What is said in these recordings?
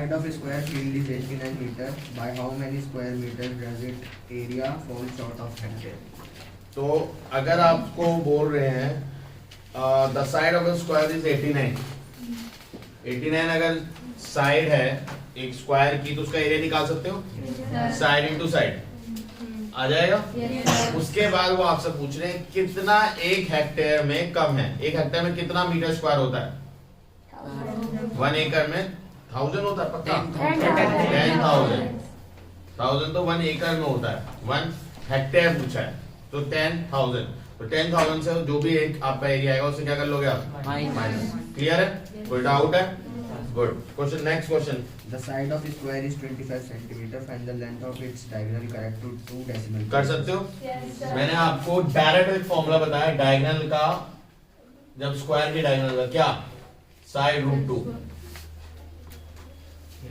side of a square field is 89 meter. By how many square meters does its area fall short of hectare? तो अगर आपको बोल रहे हैं the side of A square is 89, 89 अगर side है एक स्क्वायर की तो उसका एरिया निकाल सकते हो, साइड इनटू साइड आ जाएगा। उसके बाद वो आपसे पूछ रहे हैं कितना एक हेक्टेयर में कम है, एक हेक्टेयर में कितना मीटर स्क्वायर होता है? 1 एकड़ में 1000 होता है पक्का? 10,000, 1000 तो 1 एकड़ में होता है, 1 हेक्टेयर पूछा है तो 10,000, तो 10,000 से जो भी एक आपका एरिया आएगा उससे क्या कर लोगे आप? माइनस। क्लियर है? कोई डाउट है? Good. Question, next question. The side of a square is 25 centimeter. Find the length of its diagonal correct to 2 decimal. कर सकते हो? मैंने आपको डायरेक्ट एक फॉर्मूला बताया डायगोनल का, जब स्क्वायर की डायगोनल का क्या साइड रूट 2,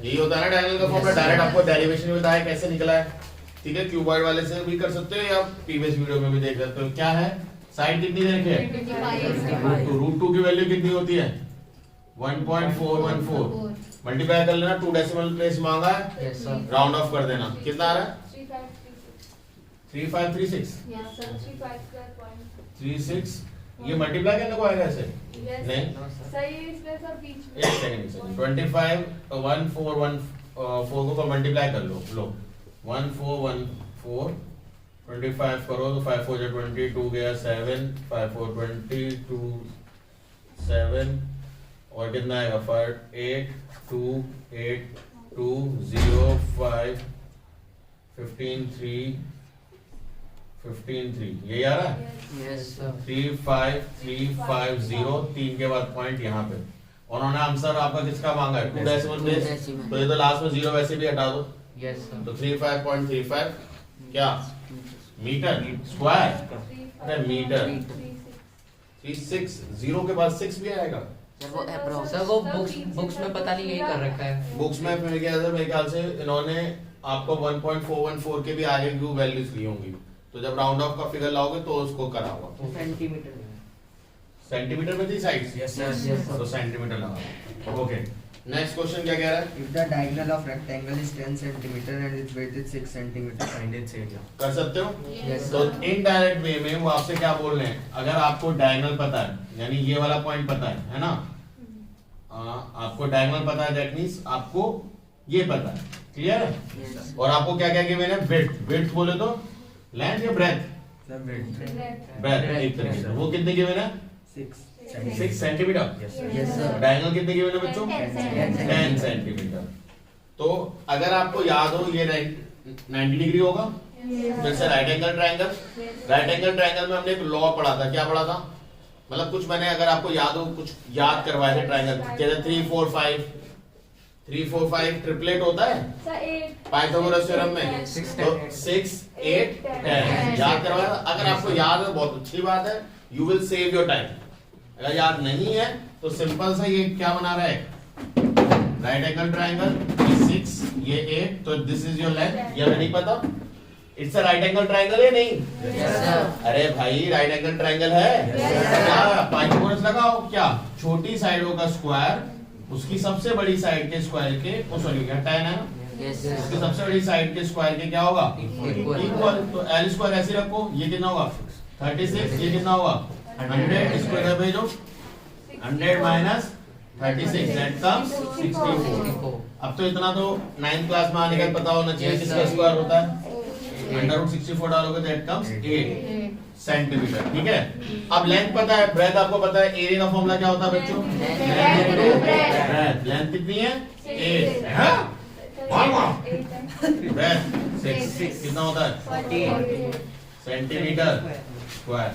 यही होता है ना डायगोनल का फॉर्मूला। डायरेक्ट आपको डेरिवेशन भी बताया कैसे निकला है, ठीक है। क्यूबॉइड वाले से भी कर सकते हो या प्रीवियस वीडियो में भी देख सकते हो। क्या है साइड कितनी दे रखी है? रूट 2 की वैल्यू कितनी होती है? 1.414। मल्टीप्लाई कर लेना, 2 डेसिमल प्लेस मांगा है, राउंड ऑफ कर देना। कितना आ रहा है? 3536। 36 ये मल्टीप्लाई करने को आएगा ऐसे? नहीं सही है, इसमें सब बीच में। एक सेकंड, 25 1414 को मल्टीप्लाई कर लो। 1414 25 करो तो 5 4 22 गया 7 5 4 22 7 और कितना आएगा 5 8 2 8 2 0 5 15 3 15 3 ये आ रहा है? Yes sir. 3 5 3 5 0 3 के बाद पॉइंट यहाँ पे। उन्होंने आंसर आपका किसका मांगा है? 2 डेसिमल प्लेस, तो ये तो लास्ट में 0 वैसे भी हटा दो। Yes sir. तो 35.35 क्या मीटर स्क्वायर? अरे मीटर 36 0 के बाद 6 भी आएगा। सर वो बुक्स में पता नहीं यही कर रखा है। बुक्स में मेरे ख्याल से इन्होंने आपको 1.414 के भी आगे की वैल्यूज ली होंगी, तो जब राउंड ऑफ का फिगर लाओगे तो उसको करा होगा। सेंटीमीटर में थी साइड? Yes sir. तो सेंटीमीटर लगा। ओके, नेक्स्ट क्वेश्चन क्या कह रहा है? If the diagonal of rectangle is 10 centimeter and its width is 6 centimeter, find its area. कर सकते हो? यस तो इनडायरेक्ट वे में वो आपसे क्या बोल रहे हैं, अगर आपको डायगोनल पता है, यानी ये वाला पॉइंट पता है ना? आपको डायगोनल पता है, दैट मींस आपको ये पता है। क्लियर है? और आपको क्या क्या गिवन है? विड्थ। विड्थ बोले तो लेंथ या ब्रेथ? Sir, width. ब्रेथ एक तरीके से। वो कितने गिवन है? 6 6 centimetre. Yes, sir. Yes sir. Diagonal कितने गिवन है बच्चों? 10 सेंटीमीटर। तो अगर आपको याद हो ये 90 डिग्री होगा, फिर से right angle triangle. Right angle triangle में हमने एक लॉ पढ़ा था, क्या पढ़ा था? मतलब कुछ मैंने अगर आपको याद हो, कुछ याद करवाए थे ट्रायंगल, जैसे 3 4 5 ट्रिपलेट होता है पाइथागोरस थ्योरम में, तो 6 8 10 याद करवाया था। अगर आपको याद है बहुत अच्छी बात है, you will save your time. अगर याद नहीं है तो सिंपल सा ये क्या बना रहा है, राइट एंगल ट्रायंगल, ये 6 ये 8, तो दिस इज योर लेंथ। ये नहीं पता it's a right angle triangle है? नहीं यस सर। अरे भाई राइट एंगल ट्रायंगल है। क्या पाइथागोरस लगाओ, क्या छोटी साइडों का स्क्वायर उसकी सबसे बड़ी साइड के स्क्वायर के, सॉरी क्या 10 है ना, यस उसकी सर। सबसे बड़ी साइड के स्क्वायर के क्या होगा? इक्वल। तो एल स्क्वायर ऐसे रखो, ये कितना होगा? 36। ये कितना होगा? 100। इसको इधर भेजो, 100 माइनस 36 दैट कम्स 64। अब तो इतना तो 9th क्लास में आने का पता होना चाहिए किसका स्क्वायर होता है। √64 डालोगे दैट कम्स 8 सेंटीमीटर। ठीक है, अब लेंथ पता है, ब्रेथ आपको पता है, एरिया का फॉर्मूला क्या होता है बच्चों? लेंथ कितनी है? 8 है। ब्रेथ 6 कितना होता है? 14 centimetre square.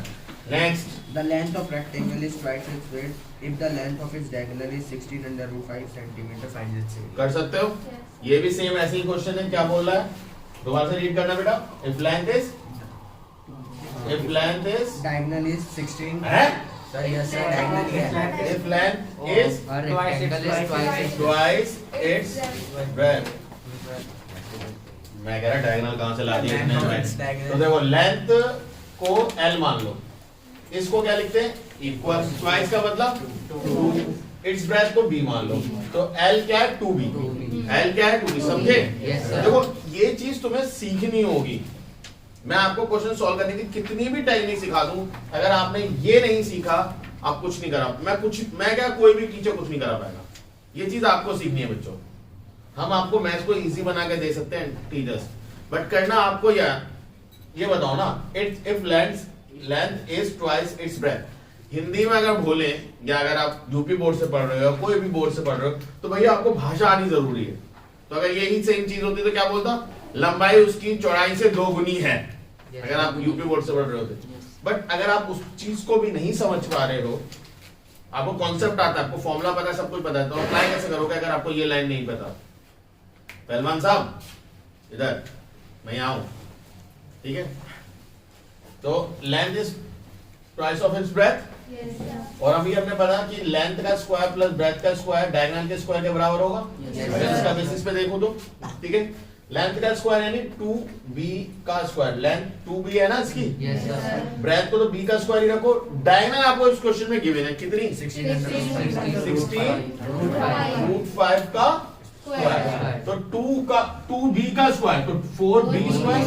Next, The length of rectangle is twice its width. If the length of its diagonal is 16√5 centimeter, find its area. कर सकते हो? ये भी सेम ऐसे ही क्वेश्चन है। क्या बोल रहा है? दोबारा से रीड करना बेटा। If length is Diagonal is 16. है? Sir, yes sir, diagonal ही है. If length is twice its breadth. मैं कह रहा डायगोनल कहाँ से ला दी इसने? तो देखो लेंथ को L मान लो, इसको क्या लिखते हैं? इक्वल। ट्वाइस का मतलब 2, इट्स ब्रेथ को बी मान लो, तो एल क्या है 2b, एल क्या है 2b, समझे? Yes, sir. देखो ये चीज तुम्हें सीखनी होगी। मैं आपको क्वेश्चन सॉल्व करने की कितनी भी टेक्निक सिखा दूं, अगर आपने ये नहीं सीखा आप कुछ नहीं करा। मैं क्या कोई भी टीचर कुछ नहीं करा पाएगा। ये चीज आपको सीखनी है बच्चों। हम आपको मैथ्स को इजी बना के दे सकते हैं टीचर्स, बट करना आपको ये बताओ ना, if length is twice its breath. Hindi में अगर बोले या अगर आप यूपी बोर्ड से पढ़ रहे हो या कोई भी बोर्ड से पढ़ रहे हो तो भैया आपको भाषा आनी जरूरी है। तो अगर यही सेम चीज होती तो क्या बोलता, लंबाई उसकी चौड़ाई से 2 गुनी है, अगर आप यूपी बोर्ड से पढ़ रहे होते। बट अगर आप उस चीज को भी नहीं समझ पा रहे हो, आपको कॉन्सेप्ट आता है, आपको फॉर्मूला पता है, सब कुछ पता है, तो अप्लाई कैसे करोगे अगर आपको ये लाइन नहीं पता? पहलवान साहब इधर मैं यहाँ हूं, ठीक है? तो length is twice of its breath, Yes, sir. और अभी हमने पता कि लेंथ का स्क्वायर प्लस ब्रेथ का स्क्वायर डायगोनल के स्क्वायर के बराबर होगा। Yes, अगर इसका बेसिस पे देखो तो ठीक है, लेंथ का स्क्वायर यानी 2b का स्क्वायर, लेंथ 2b है ना इसकी, Yes, sir. ब्रेथ को तो b का स्क्वायर ही रखो। डायगोनल आपको इस क्वेश्चन में गिवन है कितनी, 16 under root 5 16 रूट 5 का स्क्वायर, तो 2b का स्क्वायर तो 4b स्क्वायर,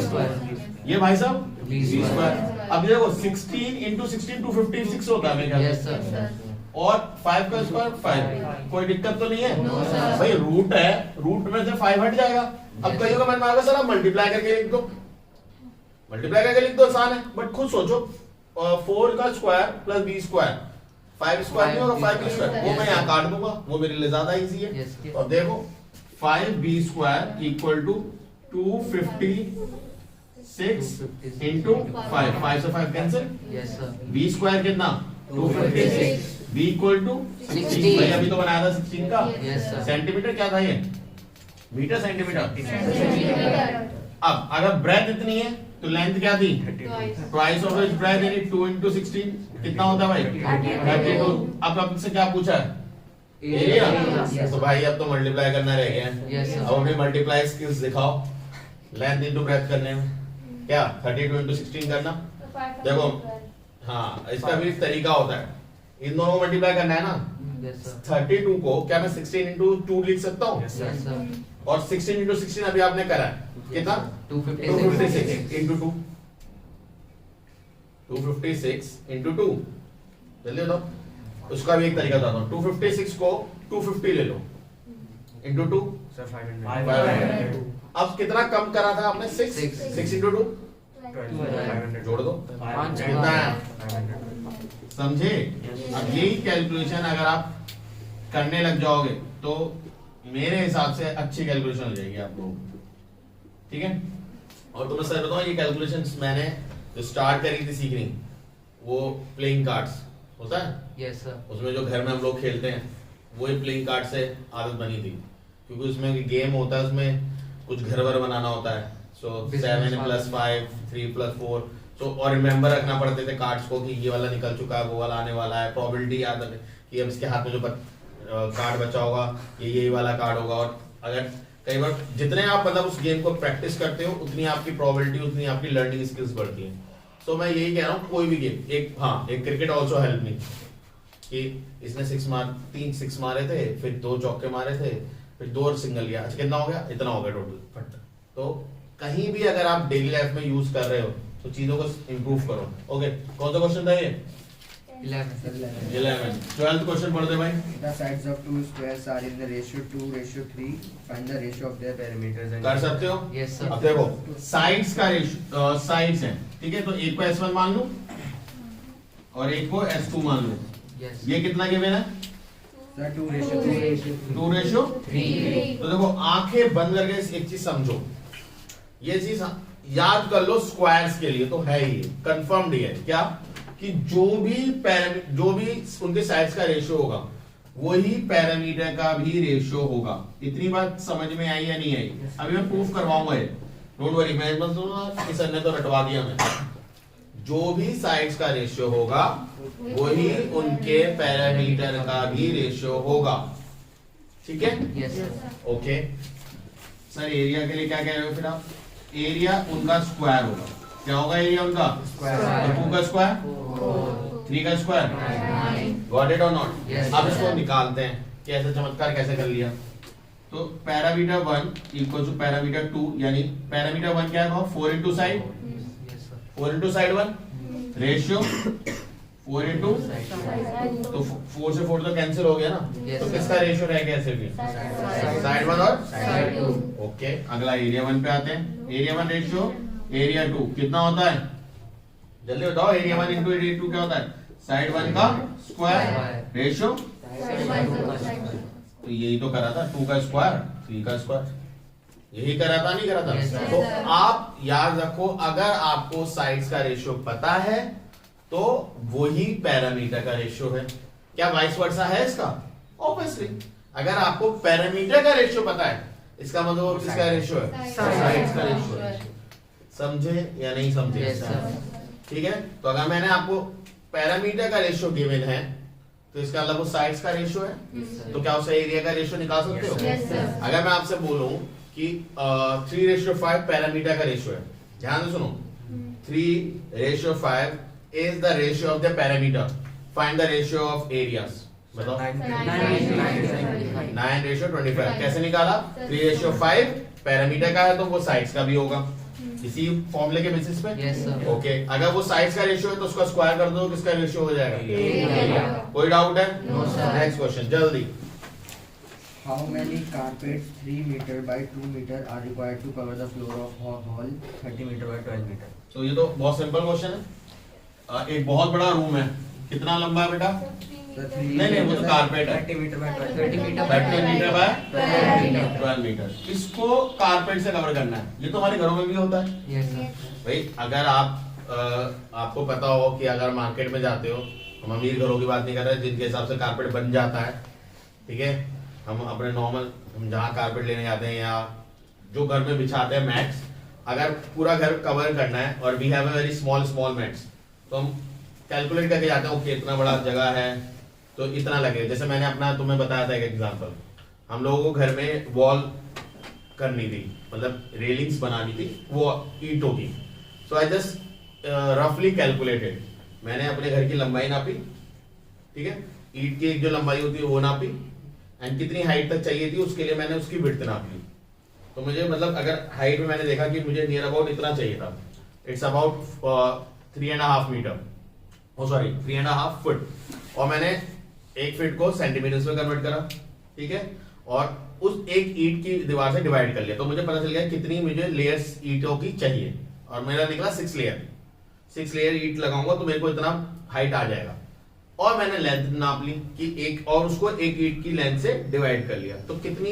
ये भाई साहब b स्क्वायर। अब देखो 16 into 16 256 होता है मेरे ख्याल Yes, से, sir. और 5 का स्क्वायर 5, कोई दिक्कत तो नहीं है? No, sir. भाई रूट है, रूट में से 5 हट जाएगा। अब Yes. कईयों का मन में आएगा सर आप मल्टीप्लाई करके लिख दो, मल्टीप्लाई करके लिख दो, आसान है। बट खुद सोचो 4 का square plus b square, 5 square नहीं होगा 5b स्क्वायर, वो मैं यहाँ काट दूंगा, वो मेरे लिए ज्यादा इजी है। Yes. तो अब देखो 5b square equal to 256 into 5, 5 से 5 cancel, Yes, sir. b square कितना 256, b इक्वल टू 16, भाई अभी तो बनाया था 16 का। Yes, sir. सेंटीमीटर क्या था ये, मीटर सेंटीमीटर। Centimeter. अब अगर ब्रेथ इतनी है तो लेंथ क्या थी, Twice. Twice of its breath यानी 2 into 16 कितना होता है भाई 32। अब आपसे क्या पूछा है, एरिया। Yes, तो sir. भाई अब तो मल्टीप्लाई करना रह गया है। Yes, sir. अब अपनी मल्टीप्लाई स्किल्स दिखाओ, लेंथ इनटू ब्रेथ करने में क्या 32 into 16 करना। So 5 देखो। and 12. हाँ इसका भी एक तरीका होता है, इन दोनों को मल्टीप्लाई करना है ना। Yes, sir. 32 को क्या मैं 16 into 2 लिख सकता हूँ, Yes, Yes, sir. और 16 into 16 अभी आपने करा है कितना 256. 256 into 2, 256 into 2, जल्दी बताओ। उसका भी एक तरीका बताता हूँ, 256 को 250 ले लो into 2, सर 500। अब कितना कम करा था आपने 6 Six. 6 into 2 500 जोड़ दो, पाँच कितना है 500। समझे। अब यही कैलकुलेशन अगर आप करने लग जाओगे तो मेरे हिसाब से अच्छी कैलकुलेशन हो जाएगी आप लोगों को, ठीक है। और तुम्हें सर बताओ ये कैलकुलेशंस मैंने जो स्टार्ट करी थी सीखनी, वो प्लेइंग कार्ड्स होता है, Yes, sir. उसमें जो घर में हम लोग खेलते हैं वही प्लेइंग कार्ड से आदत बनी थी, क्योंकि उसमें गेम होता है, उसमें कुछ घर वर बनाना होता है। सो Business 7 + 5 3 + 4, तो और रिमेंबर रखना पड़ते थे कार्ड्स को कि ये वाला निकल चुका है, वो वाला आने वाला है, प्रोबेबिलिटी याद रखें कि अब इसके हाथ में जो कार्ड बचा होगा ये यही वाला कार्ड होगा। और अगर कई बार जितने आप मतलब उस गेम को प्रैक्टिस करते हो उतनी आपकी प्रोबेबिलिटी, उतनी आपकी लर्निंग स्किल्स बढ़ती है। सो मैं यही कह रहा हूँ कोई भी गेम, एक क्रिकेट ऑल्सो हेल्प मी कि इसने 3 6 मारे थे, फिर 2 चौके मारे थे, फिर 2 सिंगल लिया, अच्छा कितना हो गया, इतना हो गया टोटल फट। तो कहीं भी अगर आप डेली लाइफ में यूज कर रहे हो तो चीजों को इम्प्रूव करो। ओके, कौन सा क्वेश्चन था ये 11। 12th क्वेश्चन पढ़ दे भाई। The sides of two squares are in the ratio 2:3. Find the ratio of their perimeters and कर सकते हो। Yes, sir. अब देखो साइड्स का रेशियो, साइड्स है ठीक है, तो एक को S1 मान लो और एक को S2 मान लो। Yes. ये कितना गिवन है Sir, 2:3. 2:3। तो देखो आंखें बंद करके एक चीज समझो, ये चीज याद कर लो स्क्वायर्स के लिए तो है ही कंफर्म्ड है क्या कि जो भी उनके साइड्स का रेशियो होगा वही पैरामीटर का भी रेशियो होगा। इतनी बात समझ में आई या नहीं आई? अभी मैं प्रूफ करवाऊंगा ये, डोंट वरी, मैं मत सर ने तो रटवा दिया मैं। जो भी साइड्स का रेशियो होगा वही उनके पैरामीटर का भी रेशियो होगा, ठीक है। Yes, sir. Okay sir, area के लिए क्या कह रहे हो फिर आप? एरिया उनका स्क्वायर होगा, क्या होगा एरिया उनका Square. और 2 का स्क्वायर 3 का स्क्वायर Nine. गॉट इट और नॉट? Yes, अब sir. इसको निकालते हैं कि ऐसा चमत्कार कैसे कर लिया। तो पैरामीटर 1 इक्वल टू पैरामीटर 2, यानी पैरामीटर 1 क्या है? 4 into side, Yes, sir. 4 into side 1 ratio 4 into, तो 4 से 4 तो कैंसिल हो गया ना, Yes, तो sir. किसका रेशियो रह गया ऐसे भी? साइड 1 और Side two. ओके। अगला एरिया 1 पे आते हैं। एरिया 1 रेशियो एरिया 2 कितना होता है? जल्दी बताओ। एरिया 1 इंटू एरिया 2 क्या होता है? साइड 1 का स्क्वायर रेशियो, तो यही तो करा था, 2 का स्क्वायर 3 का स्क्वायर, यही करा था नहीं करा था? Yes, sir. तो आप याद रखो, अगर आपको साइड्स का रेशियो पता है तो वही पैरामीटर का रेशियो है। क्या वाइस वर्सा है इसका? ऑब्वियसली। अगर आपको पैरामीटर का रेशियो पता है, इसका मतलब वो किसका रेशियो है? साइड्स का रेशियो है। समझे या नहीं समझे? Yes, sir. ठीक है। तो अगर मैंने आपको पैरामीटर का रेशियो गिवन है तो इसका मतलब वो साइड्स का रेशियो है, Yes, sir. तो क्या उसे एरिया का रेशियो निकाल सकते हो? Yes, sir. अगर मैं आपसे बोलूं कि 3:5 पैरामीटर का रेशियो है, ध्यान से सुनो, 3:5 is the ratio of the parameter, find the ratio of areas। बताओ। 9:25 कैसे निकाला? 3:5 पैरामीटर का है तो वो साइड्स का भी होगा, इसी फॉर्मूले के बेसिस पे। Yes, sir. ओके। अगर वो साइड्स का रेशियो है तो उसका स्क्वायर कर दो, किसका रेशियो हो जाएगा? एरिया। कोई डाउट है? No, sir. नेक्स्ट क्वेश्चन जल्दी। How many carpets 3 meter by 2 meter are required to cover the floor of hall 30 meter by 12 meter? तो ये तो बहुत सिंपल क्वेश्चन है। एक बहुत बड़ा रूम है, कितना लंबा है बेटा? So 3 नहीं, वो तो carpet है। 30 meter by 12 30 meter 30 metre by 12 12 metre. इसको कारपेट से कवर करना है। ये तो हमारे घरों में भी होता है Yes, sir. भाई। अगर आपको पता हो कि अगर मार्केट में जाते हो, हम अमीर घरों की बात नहीं कर रहे, जिनके हिसाब से कारपेट बन जाता है, ठीक है, हम अपने नॉर्मल, हम जहाँ कारपेट लेने जाते हैं या जो घर में बिछाते हैं मैट्स, अगर पूरा घर कवर करना है और we have a very small mats, तो हम कैलकुलेट करके जाते हैं ओके इतना बड़ा जगह है तो इतना लगेगा। जैसे मैंने अपना तुम्हें बताया था एक एग्जांपल, हम लोगों को घर में वॉल करनी थी, मतलब रेलिंग्स बनानी थी वो ईंटों की। सो आई जस्ट रफली कैलकुलेटेड, मैंने अपने घर की लंबाई नापी, ठीक है, ईंट की एक जो लंबाई होती है वो नापी, एंड कितनी हाइट तक चाहिए थी उसके लिए मैंने उसकी विड्थ नाप ली। तो मुझे मतलब अगर हाइट में मैंने देखा कि मुझे नियर अबाउट इतना चाहिए था, it's about 3.5 metre, oh sorry 3.5 foot, और मैंने 1 फीट को सेंटीमीटर्स में कन्वर्ट करा, ठीक है, और उस एक ईंट की दीवार से डिवाइड कर लिया, तो मुझे पता चल गया कितनी मुझे लेयर्स ईंटों की चाहिए, और मेरा निकला 6 लेयर। 6 लेयर ईंट लगाऊंगा तो मेरे को इतना हाइट आ जाएगा, और मैंने लेंथ नाप ली कि एक, और उसको एक ईंट की लेंथ से डिवाइड कर लिया, तो कितनी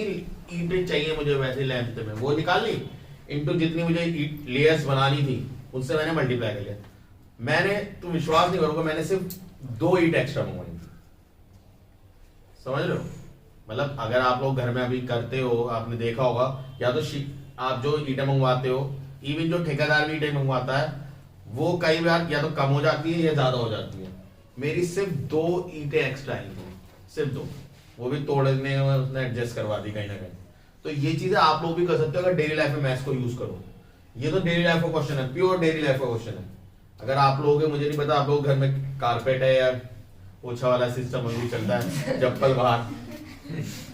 ईंटें चाहिए मुझे वैसे लेंथ में वो निकाल ली, इनटू जितनी मुझे लेयर्स बनानी थी उनसे मैंने मल्टीप्लाई कर लिया। मैंने, तुम विश्वास नहीं करोगे, मैंने सिर्फ 2 ईंट एक्स्ट्रा मंगवाई थी, समझ लो। मतलब अगर आप लोग घर में अभी करते हो, आपने देखा होगा, या तो आप जो ईंटें मंगवाते हो, इवन जो ठेकेदार भी ईंटें मंगवाता है, वो कई बार या तो कम हो जाती है या ज्यादा हो जाती है। मेरी सिर्फ 2 ईंटें एक्स्ट्रा आई थी, सिर्फ 2, वो भी तोड़ने में उसने एडजस्ट करवा दी कहीं ना कहीं। तो ये चीजें आप लोग भी कर सकते हो अगर डेली लाइफ में मैथ्स को यूज करो। ये तो डेली लाइफ का क्वेश्चन है, प्योर डेली लाइफ का क्वेश्चन है। अगर आप लोग, मुझे नहीं पता आप लोग घर में कारपेट है या पोछा वाला सिस्टम अभी चलता है, चप्पल बाहर,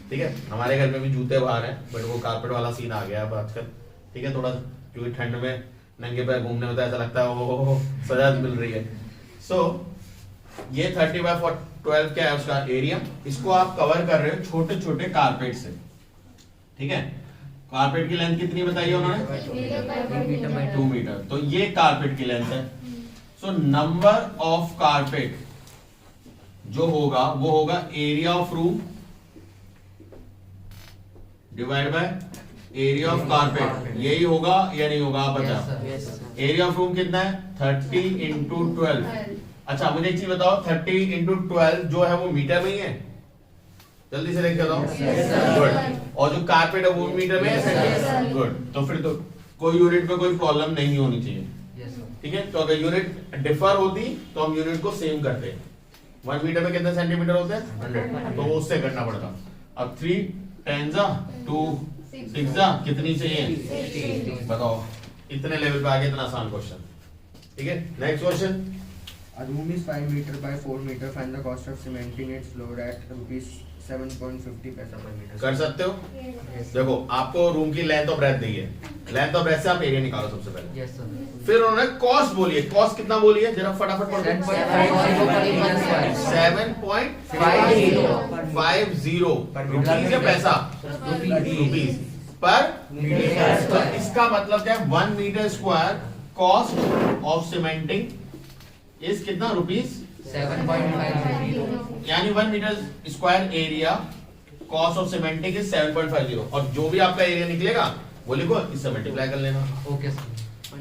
ठीक है, हमारे घर में भी जूते बाहर हैं, बट वो कारपेट वाला सीन आ गया अब आजकल, ठीक है, थोड़ा क्योंकि ठंड में नंगे पैर घूमने में तो ऐसा लगता है वो सजा मिल रही है। सो ये 30/12 क्या है उसका एरिया, इसको आप कवर कर रहे हो छोटे छोटे कारपेट से, ठीक है। कारपेट की लेंथ कितनी बताई है उन्होंने? 2 मीटर, तो ये कारपेट की लेंथ है। सो नंबर ऑफ कारपेट जो होगा वो होगा area of room divide by area of carpet, यही होगा या नहीं होगा आप बताओ। एरिया ऑफ रूम कितना है? 30 इंटू 12। अच्छा मुझे एक चीज बताओ, 30 इंटू 12 जो है वो मीटर में ही है? जल्दी से देख के बताओ। गुड। और जो कारपेट है वो मीटर में है? गुड। तो फिर तो कोई यूनिट में कोई प्रॉब्लम नहीं होनी चाहिए, ठीक है। तो अगर यूनिट डिफर होती तो हम यूनिट को सेम करते हैं। 1 मीटर में कितने सेंटीमीटर होते हैं? 100, तो वो उससे करना पड़ता। अब 3 10 2 6 कितनी चाहिए बताओ। इतने लेवल पे आगे इतना आसान क्वेश्चन, ठीक है। Next question, A room is 5 meter by 4 meter. Find the cost of cementing its floor at rupees 7.50 पैसा per meter. कर सकते हो? Yes. देखो आपको रूम की लेंथ और ब्रेथ दी है, लेंथ और ब्रेथ से आप एरिया निकालो सबसे पहले। Yes sir. फिर उन्होंने कॉस्ट बोली है, कॉस्ट कितना बोली है जरा फटाफट पढ़ो। 7.50 रुपीज या पैसा, रुपीज पर मीटर। तो इसका मतलब क्या है, 1 metre square cost of cementing is कितना रुपीज, 7.50। यानी 1 metre square area cost of cementing is 7.50। और जो भी आपका एरिया निकलेगा वो लिखो, इससे मल्टीप्लाई कर लेना। Okay sir.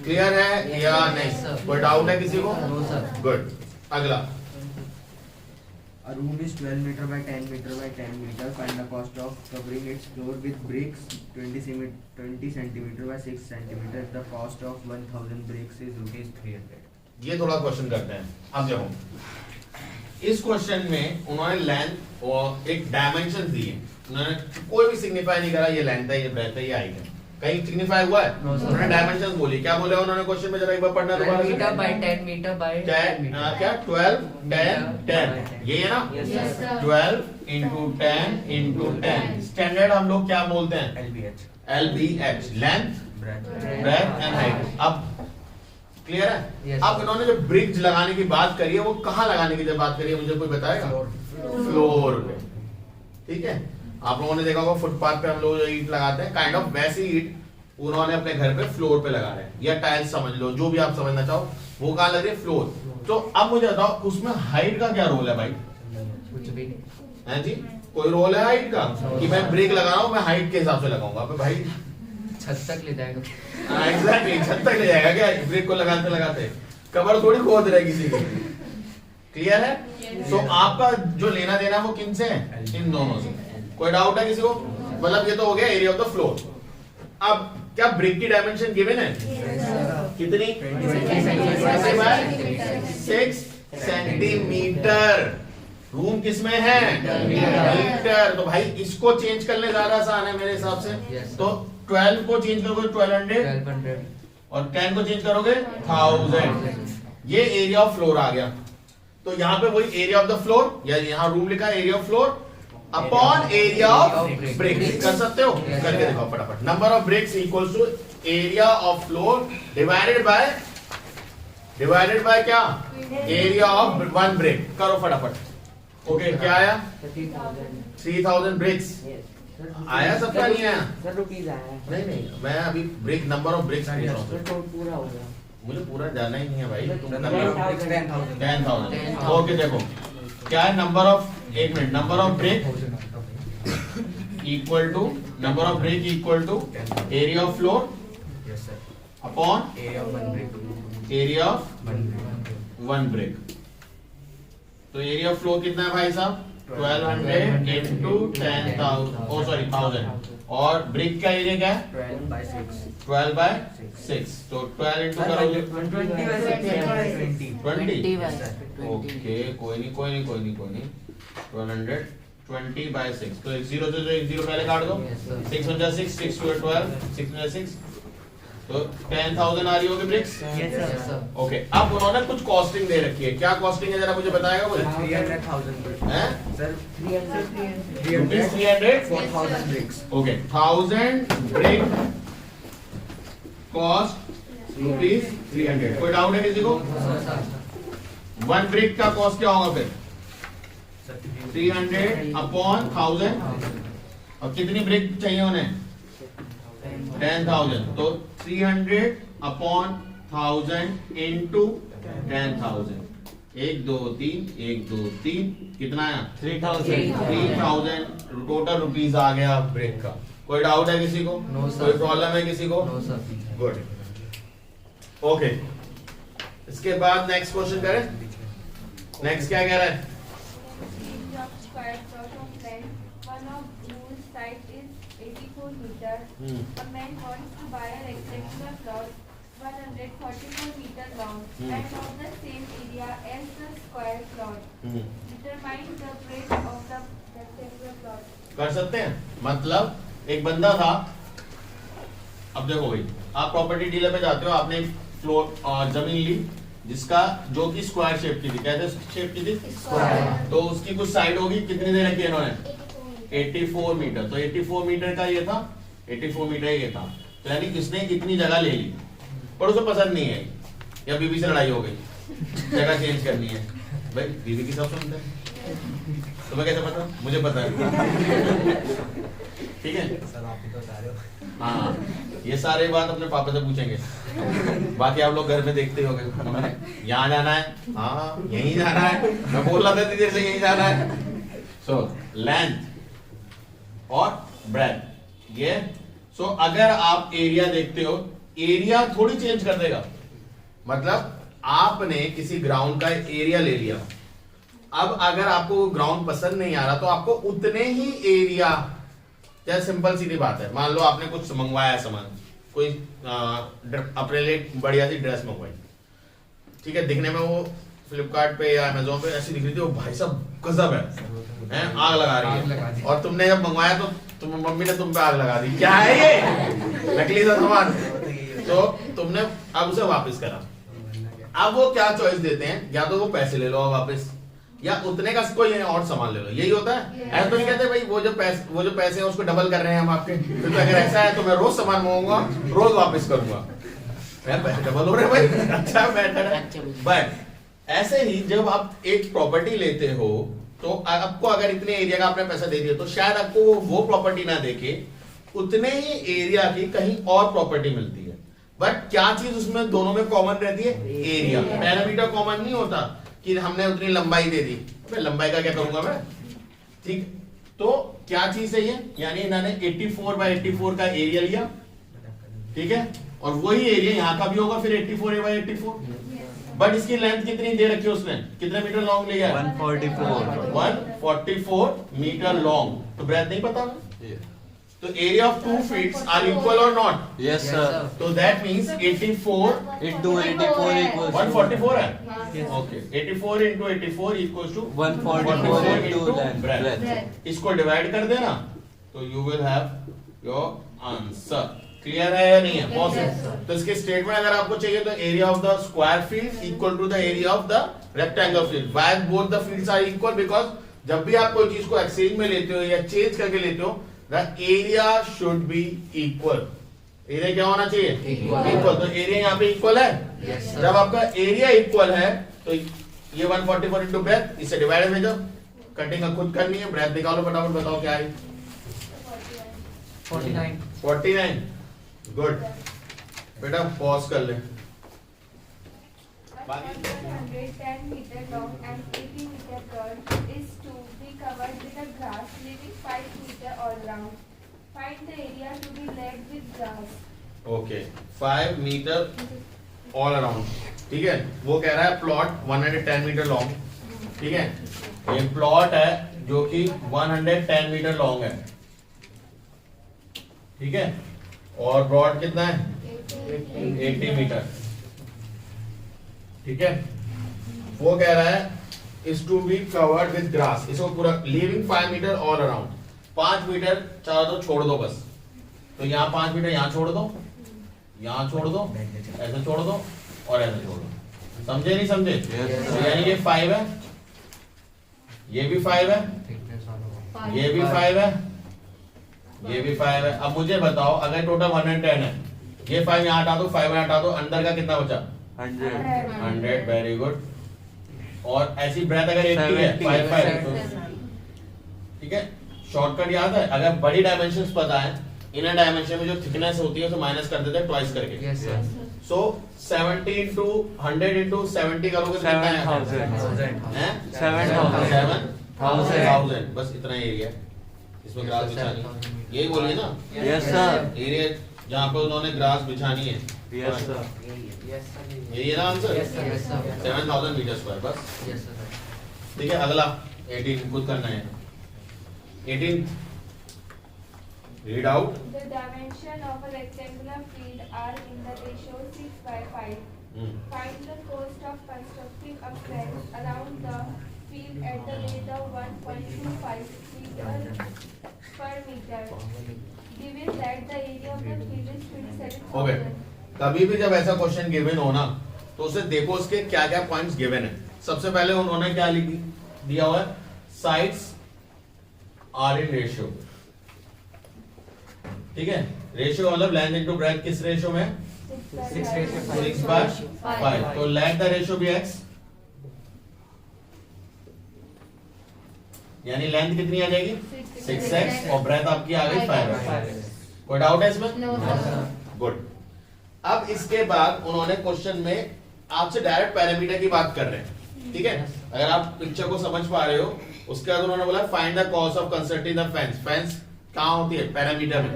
क्लियर है या नहीं? कोई डाउट है किसी को? No sir. गुड। अगला, A room is 12 meter by 10 meter by 10 meter. Find the cost of covering its floor with bricks 20 centimeter by 6 centimeter. If the cost of 1000 bricks is rupees 300. ये थोड़ा question करते हैं। अब देखो इस question में उन्होंने लेंथ और एक डायमेंशन दी है, उन्होंने कोई भी सिग्निफाई नहीं करा ये लेंथ है, ये ब्रेथ है, ये हाइट है, कहीं सिग्निफाई हुआ है? No, sir. उन्होंने डायमेंशंस बोली। क्या बोले उन्होंने क्वेश्चन में, जरा एक बार पढ़ना 12 दोबारा मीटर से। बाय 10 मीटर बाय क्या है? क्या 12 10 10 ये है ना? Yes, sir. 12 into 10 into 10 standard हम लोग क्या बोलते हैं? LBH. LBH, length breadth and height. अब क्लियर है? Yes, अब sir. इन्होंने जो ब्रिक्स लगाने की बात करी है वो कहाँ लगाने की जब बात करी है, मुझे कोई बताएगा? फ्लोर पे। ठीक है, आप लोगों ने देखा होगा फुटपाथ पे हम लोग जो ईंट लगाते हैं, काइंड ऑफ वैसी ईंट उन्होंने अपने घर पे फ्लोर पे लगा रहे हैं, या टाइल्स समझ लो, जो भी आप समझना चाहो, वो कहाँ लग रही है? फ्लोर। तो अब मुझे बताओ उसमें हाइट का क्या रोल है भाई? कुछ भी नहीं। है जी, कोई रोल है हाइट का कि मैं ब्रेक लगा रहा हूँ, मैं हाइट के हिसाब से लगाऊंगा? अबे भाई छत तक ले जाएगा। एग्जैक्टली, छत तक ले जाएगा क्या ब्रेक को लगाते लगाते? कबर थोड़ी खोद रहा है किसी की। क्लियर है? तो आपका जो लेना देना वो किन से है? इन दोनों से। कोई डाउट है किसी को? मतलब ये तो हो गया एरिया ऑफ द फ्लोर। अब क्या ब्रिक की डायमेंशन गिवन है? कितनी? 6 सेंटीमीटर। रूम किसमें है? मीटर। तो भाई इसको चेंज करने ज्यादा आसान है मेरे हिसाब से। Yes. तो 12 को चेंज करोगे 1200 1200 और 10 को चेंज करोगे 1000। ये एरिया ऑफ फ्लोर आ गया। तो यहाँ पे वही एरिया ऑफ द फ्लोर, या यहाँ रूम लिखा है area of floor upon area of bricks. कर सकते हो? करके दिखाओ फटाफट। Number of bricks equals to area of floor divided by क्या? Area of 1 brick. करो फटाफट। ओके, क्या आया? 3000 ब्रिक्स आया, सबका नहीं आया? सर रुपीज आया नहीं नहीं, मैं अभी ब्रिक नंबर ऑफ ब्रिक्स पूछ रहा सर हूँ। तो पूरा हो गया मुझे पूरा जानना ही नहीं है भाई। तुम 10,000 10,000। ओके देखो क्या है नंबर ऑफ, एक मिनट, number of brick equal to area of floor Yes sir. Upon Area of 1 brick. Area of 1 brick. 1 brick. तो एरिया ऑफ फ्लोर कितना है भाई साहब? 1200 into 10,000, ओ सॉरी 1000। और ब्रिक का एरिया क्या है? 12 by 6. 12 by 6। तो 12 into करोगे 20. 20। Yes, sir. ओके, कोई नहीं 1200 20 by 6। तो एक जीरो से एक जीरो पहले काट दो। Yes, sir. 6 1 6 6 2 12 6 1 6। तो 10,000 आ रही होगी ब्रिक्स। Yes, sir. ओके, अब उन्होंने कुछ कॉस्टिंग दे रखी है। क्या कॉस्टिंग है जरा मुझे बताएगा कोई? 300,000 bricks. हैं? Sir, 300 300 4,000 bricks. Okay, 1000 brick cost rupees 300। कोई डाउट है किसी को? 1 ब्रिक का कॉस्ट क्या होगा फिर? 300 अपॉन 1000। और कितनी ब्रिक चाहिए उन्हें? 10,000। तो 300 अपॉन 1000 इंटू 10,000। 1 2 3 1 2 3 कितना आया? 3,000 टोटल रुपीज आ गया ब्रेक का। कोई डाउट है किसी को? No, sir. कोई प्रॉब्लम है किसी को? No sir. गुड। ओके, इसके बाद नेक्स्ट क्वेश्चन करें। नेक्स्ट क्या कह रहा है? Area of square plot of land, one of whose side is 84 meter. A man wants to buy a rectangular plot 144 meter long and of the same area as the square plot. Determine the breadth of the rectangular plot. कर सकते हैं। मतलब एक बंदा था, अब देखो भाई, आप प्रॉपर्टी डीलर पे जाते हो, आपने एक फ्लोर जमीन ली जिसका जो कि स्क्वायर शेप की थी, कैसे शेप की थी, स्क्वायर, तो उसकी कुछ साइड होगी, कितनी दे रखी है इन्होंने, 84 मीटर। तो 84 मीटर का ये था, 84 मीटर ये था, तो यानी किसने कितनी जगह ले ली, पर उसे पसंद नहीं है, या बीवी से लड़ाई हो गई, जगह चेंज करनी है। भाई बीवी की सब सुनते हैं, तुम्हें कैसे पता, मुझे पता है। ठीक है सर आप ही तो बता रहे हो। हाँ, ये सारे बात अपने पापा से पूछेंगे, बाकी आप लोग घर में देखते हो गए, यहाँ जाना है, हाँ यहीं जाना है, मैं बोल रहा था इतनी देर से यहीं जाना है। सो लेंथ और ब्रेथ ये, सो अगर आप एरिया देखते हो, एरिया थोड़ी चेंज कर देगा, मतलब आपने किसी ग्राउंड का एरिया ले लिया, अब अगर आपको ग्राउंड पसंद नहीं आ रहा तो आपको उतने ही एरिया, या सिंपल सीधी बात है, मान लो आपने कुछ मंगवाया सामान, कोई अपने लिए बढ़िया सी ड्रेस मंगवाई, ठीक है, दिखने में वो फ्लिपकार्ट पे या अमेजोन पे ऐसी दिख रही थी, वो भाई साहब गजब है, आग लगा रही है, और तुमने जब मंगवाया तो तुम मम्मी ने तुम पे आग लगा दी, क्या है ये नकली सा सामान, तो तुमने अब उसे वापस करा। अब वो क्या चॉइस देते हैं, या तो वो पैसे ले लो वापस, या उतने का कोई और सामान ले लो, यही होता है। ऐसा तो नहीं कहते भाई वो जो पैसे हैं उसको डबल कर रहे हैं हम आपके, तो अगर ऐसा है तो मैं रोज सामान मंगाऊंगा, रोज वापस करूंगा, पैसे डबल हो रहे भाई, अच्छा बेटर है। बट ऐसे ही जब आप एक प्रॉपर्टी लेते हो, तो आपको अगर इतने एरिया का आपने पैसा दे दिया, तो शायद आपको वो प्रॉपर्टी ना देके उतने ही एरिया की कहीं और प्रॉपर्टी मिलती है। बट क्या चीज उसमें दोनों में कॉमन रहती है, एरिया। पैरामीटर कॉमन नहीं होता कि हमने उतनी लंबाई दे दी, लंबाई का क्या करूंगा मैं, ठीक। तो क्या चीज है ये, यानी इन्होंने 84/84 का एरिया लिया, ठीक है, और वही एरिया यहाँ का भी होगा फिर 84/84, बट इसकी लेंथ कितनी दे रखी है उसने, कितने मीटर लॉन्ग लिया है, 144 मीटर लॉन्ग, तो ब्रेथ नहीं पता, तो area of 2 feets are equal और नॉट, यस सर, तो दैट मींस 84 into 84 equals 144 है, okay, 84 into 84 equals to 144 into breadth। breadth। इसको डिवाइड कर देना, तो you will have your answer. Clear है या नहीं है, पॉसिबल। तो इसके स्टेटमेंट अगर आपको चाहिए तो area of the square field equal to the area of the rectangle field. Why both the fields are equal, because जब भी आप कोई चीज को एक्सचेंज में लेते हो या चेंज करके लेते हो, the area should be equal. Area क्या होना चाहिए, इक्वल। तो एरिया यहाँ पे इक्वल है, जब आपका एरिया इक्वल है तो ये 144 इंटू ब्रेथ, इसे डिवाइड में जो कटिंग खुद करनी है, ब्रेथ निकालो फटाफट, बताओ क्या है, 49। गुड बेटा, पॉज कर ले। 110 meter long and 80 meter broad is to be covered with a grass, leaving 5 meter all round. Find the area to be laid with grass. Okay, 5 metre all around, ठीक है। वो कह रहा है प्लॉट 110 मीटर लॉन्ग, ठीक है, ये plot है जो कि 110 मीटर लॉन्ग है, ठीक है, और ब्रॉड कितना है, 80 मीटर, ठीक है। वो कह रहा है is to be covered with grass, इसको पूरा leaving 5 metre all around, 5 metre चाहो तो छोड़ दो बस, तो यहाँ 5 मीटर यहाँ छोड़ दो, यहाँ छोड़ दो, ऐसे छोड़ दो और ऐसे छोड़ दो, समझे नहीं समझे, तो यानी ये 5 है, ये भी 5 है, ये भी 5 है, ये भी 5 है। अब मुझे बताओ अगर टोटल 110 है, ये 5 यहाँ हटा दो, 5 यहाँ हटा दो, अंदर का कितना बचा, 100, वेरी गुड। और ऐसी ब्रेथ अगर 80 है, 5, ठीक है। शॉर्टकट याद है, अगर बड़ी डायमेंशंस पता है, इनर डायमेंशन में जो थिकनेस होती है उसे माइनस कर देते हैं ट्वाइस करके, सो 70 into 100 into 70 करोगे तो कितना है, 7,000, बस इतना एरिया है इसमें ग्रास बिछानी, यही बोलिए ना, यस सर, एरिया जहाँ पे उन्होंने ग्रास बिछानी है, यस सर, यही है ना आंसर, 7,000 मीटर स्क्वायर, बस। ठीक है, अगला 18 खुद करना है, 18 read out. The dimension of a rectangular field are in the ratio 6/5. Find the cost of constructing a fence around the field at the rate of 1.25 meter per meter. Given that the area of the field is 27,000. कभी भी जब ऐसा question given हो ना, तो उसे देखो उसके क्या क्या पॉइंट्स गिवन है। सबसे पहले उन्होंने क्या दिया हुआ है, साइड्स आर इन रेशियो, ठीक है। रेशियो मतलब लेंथ इनटू ब्रेथ किस रेशियो में, 6/5। तो let the ratio be x, यानी लेंथ कितनी आ जाएगी 6x और ब्रेथ आपकी आ गई 5x। कोई डाउट है इसमें? गुड। अब इसके बाद उन्होंने क्वेश्चन में आपसे डायरेक्ट पैरामीटर की बात कर रहे हैं, ठीक है। अगर आप पिक्चर को समझ पा रहे हो, उसके बाद उन्होंने बोला find the cost of constructing the fence. Fence कहां होती है, पैरामीटर में।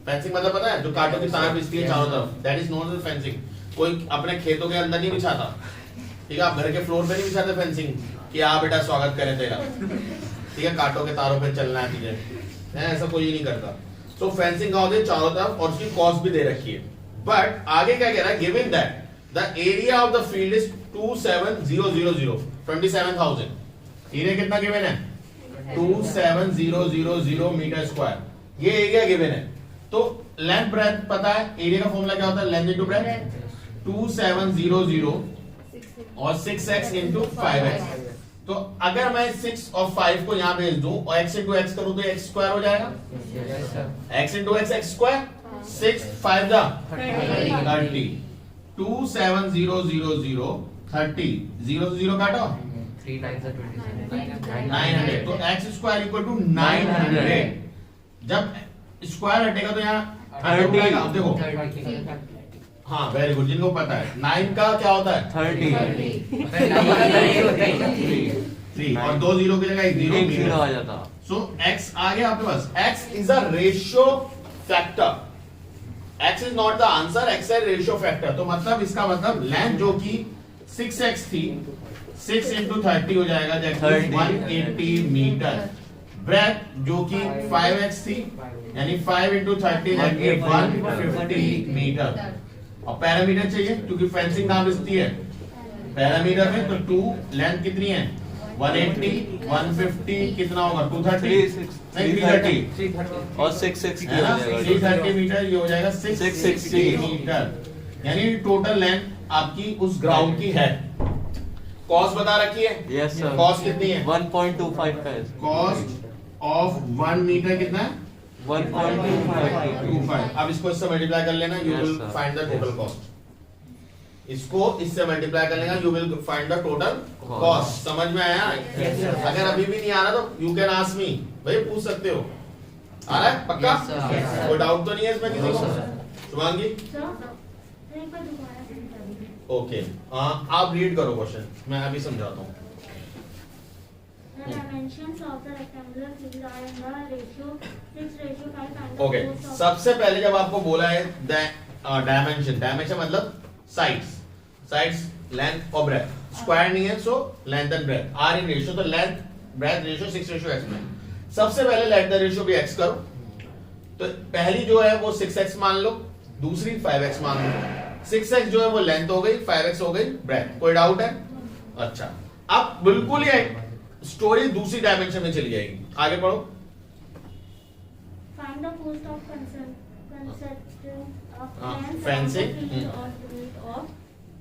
फेंसिंग मतलब पता है, जो कांटों की तार बिछती है चारों तरफ, that is known as fencing. कोई अपने खेतों के अंदर नहीं बिछाता, ठीक है। आप घर के फ्लोर पे नहीं बिछाते फेंसिंग कि आ बेटा स्वागत करे तेरा, ठीक है। कांटों के तारों पे चलना है तुझे, ऐसा कोई नहीं करता। तो फेंसिंग का होती है चारों तरफ, और उसकी कॉस्ट भी दे रखी है। बट आगे क्या कह रहा है, given that the area of the field is 27000, 27,000। Area कितना गिवन है, 27000 मीटर स्क्वायर, ये एरिया गिवन है। तो लेंथ ब्रेथ पता है, एरिया का फॉर्मूला क्या होता है, लेंथ इनटू ब्रेथ, 2700 और 6x इंटू 5x। तो अगर मैं 6 और 5 को यहां भेज दूं और x इंटू x करूं तो x स्क्वायर हो जाएगा, x इंटू x स्क्वायर, 6 5 जा 30, 27000 30, 0 से 0 काटो, 3 times the 27, 900। तो x स्क्वायर इक्वल टू 900। जब स्क्वायर हटेगा तो यहाँ 30, देखो, हाँ वेरी गुड, जिनको पता है 9 का क्या होता है 30, 3 और 2 जीरो की जगह एक एक जीरो आ जीरो। जाता। सो x आ गया आपके पास, x is a ratio factor, x is not the answer, x है रेशियो फैक्टर। तो मतलब इसका मतलब लेंथ जो कि 6x थी, 6 इंटू 30 हो जाएगा, दैट इज 180 मीटर। ब्रेथ जो कि 5x थी, यानी 5 इंटू 30 दैट इज 150 मीटर। और पैरामीटर चाहिए क्योंकि फेंसिंग कहां बिछती है, पैरामीटर में। तो 2 लेंथ कितनी है 180, 150 कितना होगा 230, नहीं 330 और 660 है ना, 330 मीटर, ये हो जाएगा 660 मीटर। यानी टोटल लेंथ आपकी उस ग्राउंड की है। कॉस्ट बता रखी है, यस सर। कॉस्ट कितनी है, 1.25 का है। कॉस्ट ऑफ 1 मीटर कितना है 1.25। अब इसको इससे मल्टीप्लाई कर लेना, you Yes, will sir. Find the total cost. इसको इससे मल्टीप्लाई कर लेगा, you will find the total cost. समझ में आया? अगर अभी भी नहीं आ रहा तो यू कैन आस्क मी, भाई पूछ सकते हो। आ रहा है पक्का? Yes, sir. Yes, sir. कोई डाउट तो नहीं है इसमें किसी No, को? sir. शुभांगी ओके, आप रीड करो क्वेश्चन, मैं अभी समझाता हूँ। The dimensions of the rectangular field are in the ratio 6:5 and okay, सबसे पहले जब आपको बोला है डायमेंशन, डायमेंशन मतलब साइड्स, साइड्स लेंथ और ब्रेथ, स्क्वायर नहीं है, so length and breadth are in ratio. तो लेंथ ब्रेथ रेशियो 6:x में। सबसे पहले let the ratio be x करो। तो पहली जो है वो 6x मान लो, दूसरी 5x मान लो। 6x जो है वो लेंथ हो गई, 5x हो गई ब्रेथ। कोई डाउट है? अच्छा, अब बिल्कुल ही स्टोरी दूसरी डायमेंशन में चली जाएगी। आगे पढ़ो। find the cost of constructing of fence fencing, around the field on the rate of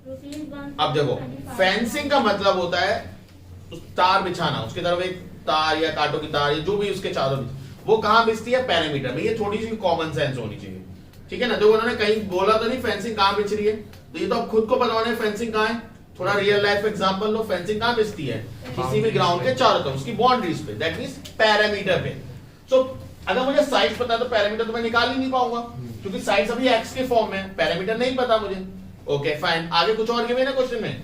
rupees 125. अब देखो, फेंसिंग का मतलब होता है तार बिछाना, उसके तरफ एक तार या कांटों की तार या जो भी उसके चारों वो कहां बिछती है, पैरामीटर में। ये थोड़ी सी कॉमन सेंस होनी चाहिए, ठीक है ना। जो उन्होंने कहीं बोला तो नहीं फेंसिंग कहां बिछ रही है, तो ये तो आप खुद को बताओ फेंसिंग कहां है। थोड़ा रियल लाइफ एग्जांपल लो, फेंसिंग कहां बिछती है, किसी भी ग्राउंड के चारों तरफ, उसकी बाउंड्रीज पे, दैट मींस पैरामीटर पे। सो अगर मुझे साइड्स पता है तो पैरामीटर तो मैं निकाल ही नहीं पाऊंगा, क्योंकि साइड्स अभी एक्स के फॉर्म में, पैरामीटर नहीं पता मुझे। ओके फाइन, आगे कुछ और गिवन है क्वेश्चन में।